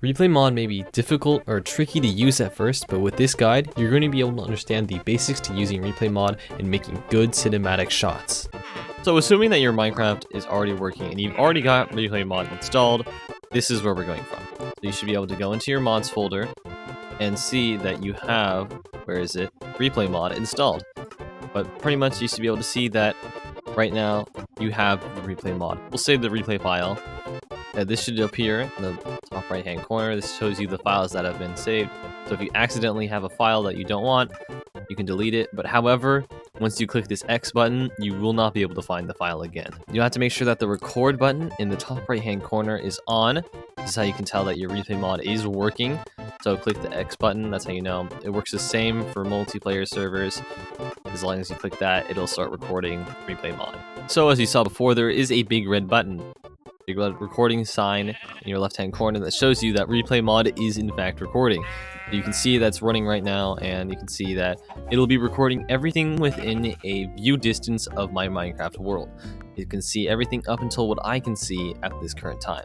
Replay mod may be difficult or tricky to use at first, but with this guide, you're going to be able to understand the basics to using replay mod and making good cinematic shots. So assuming that your Minecraft is already working and you've already got replay mod installed, this is where we're going from. So you should be able to go into your mods folder and see that you have, where is it, replay mod installed. But pretty much you should be able to see that right now you have the replay mod. We'll save the replay file. This should appear in the top right hand corner. This shows you the files that have been saved. So if you accidentally have a file that you don't want, you can delete it. But however, once you click this X button, you will not be able to find the file again. You have to make sure that the record button in the top right hand corner is on. This is how you can tell that your replay mod is working. So click the X button, that's how you know. It works the same for multiplayer servers. As long as you click that, it'll start recording replay mod. So as you saw before, there is a big red button. Big red recording sign in your left hand corner that shows you that replay mod is in fact recording. You can see that's running right now, and you can see that it'll be recording everything within a view distance of my Minecraft world. You can see everything up until what I can see at this current time.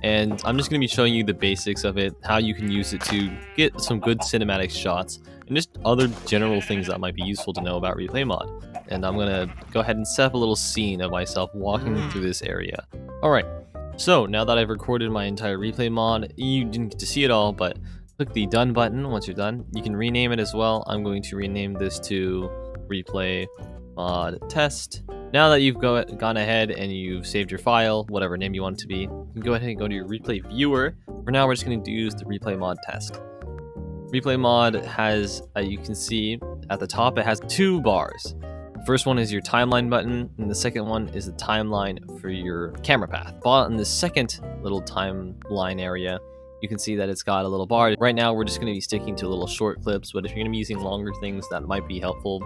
And I'm just going to be showing you the basics of it, how you can use it to get some good cinematic shots, and just other general things that might be useful to know about replay mod. And I'm going to go ahead and set up a little scene of myself walking through this area. Alright, so now that I've recorded my entire replay mod, you didn't get to see it all, but click the done button once you're done. You can rename it as well. I'm going to rename this to replay mod test. Now that you've gone ahead and you've saved your file, whatever name you want it to be, you can go ahead and go to your replay viewer. For now, we're just going to use the replay mod test. Replay mod has, you can see at the top, it has two bars. The first one is your timeline button, and the second one is the timeline for your camera path. But in the second little timeline area, you can see that it's got a little bar. Right now, we're just going to be sticking to little short clips, but if you're going to be using longer things, that might be helpful.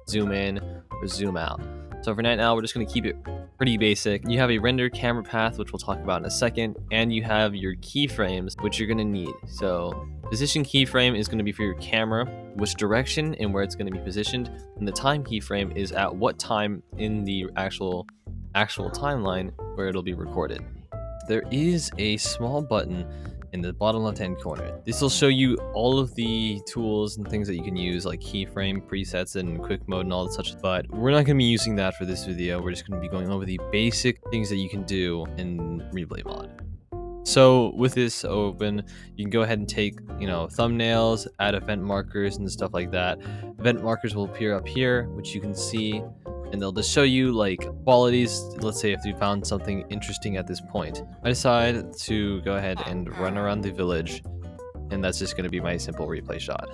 Zoom in or zoom out. So for right now, we're just going to keep it pretty basic. You have a render camera path, which we'll talk about in a second, and you have your keyframes, which you're going to need. So position keyframe is going to be for your camera, which direction and where it's going to be positioned, and the time keyframe is at what time in the actual timeline where it'll be recorded. There is a small button in the bottom left hand corner. This will show you all of the tools and things that you can use, like keyframe presets and quick mode and all such, but we're not going to be using that for this video. We're just going to be going over the basic things that you can do in replay mod. So with this open, you can go ahead and take, thumbnails, add event markers and stuff like that. Event markers will appear up here, which you can see, and they'll just show you like qualities. Let's say if you found something interesting at this point. I decide to go ahead and run around the village, and that's just going to be my simple replay shot.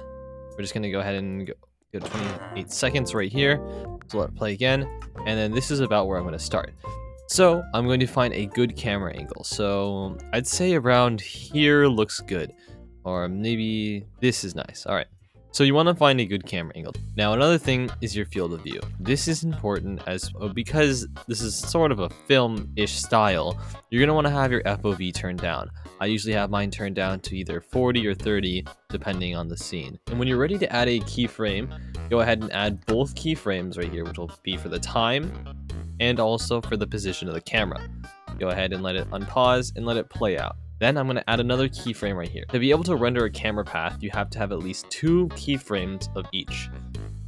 We're just going to go ahead and go 28 seconds right here. So let it play again, and then this is about where I'm going to start. So I'm going to find a good camera angle. So I'd say around here looks good, or maybe this is nice. All right. So you want to find a good camera angle. Now another thing is your field of view. This is important because this is sort of a film-ish style. You're going to want to have your FOV turned down. I usually have mine turned down to either 40 or 30 depending on the scene. And when you're ready to add a keyframe, go ahead and add both keyframes right here, which will be for the time and also for the position of the camera. Go ahead and let it unpause and let it play out. Then I'm going to add another keyframe right here. To be able to render a camera path, you have to have at least 2 keyframes of each.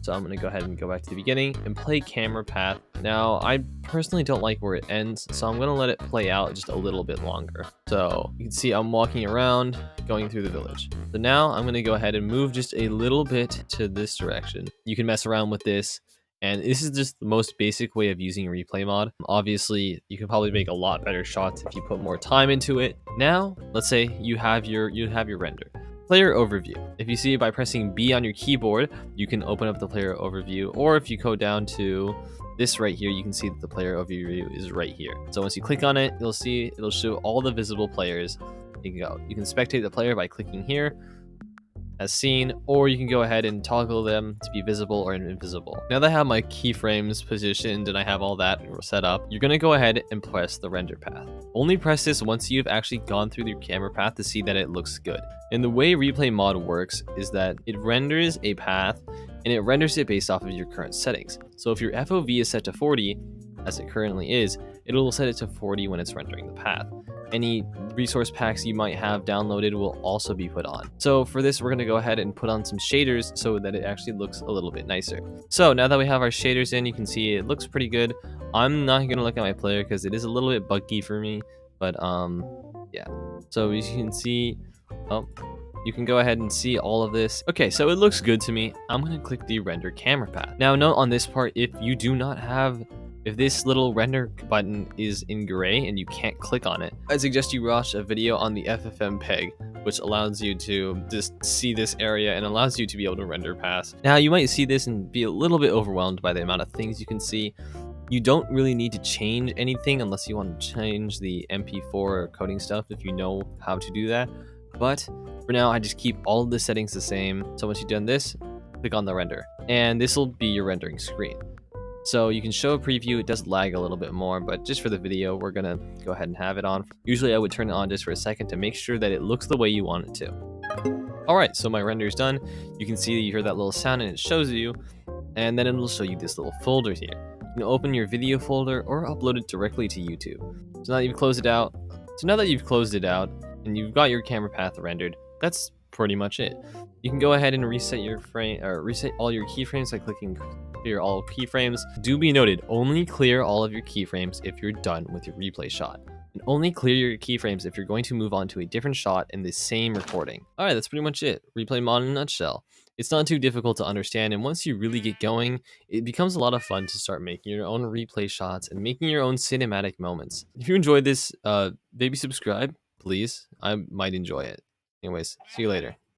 So I'm going to go ahead and go back to the beginning and play camera path. Now, I personally don't like where it ends, so I'm going to let it play out just a little bit longer. So you can see I'm walking around, going through the village. So now I'm going to go ahead and move just a little bit to this direction. You can mess around with this. And this is just the most basic way of using replay mod. Obviously, you can probably make a lot better shots if you put more time into it. Now, let's say you have your render. Player overview. If you see it by pressing B on your keyboard, you can open up the player overview. Or if you go down to this right here, you can see that the player overview is right here. So once you click on it, you'll see it'll show all the visible players. You can spectate the player by clicking here, as seen, or you can go ahead and toggle them to be visible or invisible. Now that I have my keyframes positioned and I have all that set up, you're going to go ahead and press the render path. Only press this once you've actually gone through the camera path to see that it looks good. And the way replay mod works is that it renders a path and it renders it based off of your current settings. So if your FOV is set to 40, as it currently is, it will set it to 40 when it's rendering the path. Any resource packs you might have downloaded will also be put on. So for this, we're going to go ahead and put on some shaders so that it actually looks a little bit nicer. So now that we have our shaders in, you can see it looks pretty good. I'm not going to look at my player because it is a little bit buggy for me, but yeah. So as you can see, oh, you can go ahead and see all of this. Okay, so it looks good to me. I'm going to click the render camera path. Now note on this part, if you do not have, if this little render button is in gray and you can't click on it, I suggest you watch a video on the FFmpeg, which allows you to just see this area and allows you to be able to render pass. Now you might see this and be a little bit overwhelmed by the amount of things you can see. You don't really need to change anything unless you want to change the MP4 or coding stuff if you know how to do that. But for now, I just keep all of the settings the same. So once you've done this, click on the render, and this will be your rendering screen. So you can show a preview. It does lag a little bit more, but just for the video, we're gonna go ahead and have it on. Usually I would turn it on just for a second to make sure that it looks the way you want it to. Alright, so my render is done. You can see that you hear that little sound and it shows you, and then it'll show you this little folder here. You can open your video folder or upload it directly to YouTube. So now that you've closed it out, and you've got your camera path rendered, that's pretty much it. You can go ahead and reset your frame, or reset all your keyframes by clicking clear all keyframes. Do be noted, only clear all of your keyframes if you're done with your replay shot. And only clear your keyframes if you're going to move on to a different shot in the same recording. Alright, that's pretty much it. Replay mod in a nutshell. It's not too difficult to understand, and once you really get going, it becomes a lot of fun to start making your own replay shots and making your own cinematic moments. If you enjoyed this, maybe subscribe, please. I might enjoy it. Anyways, see you later.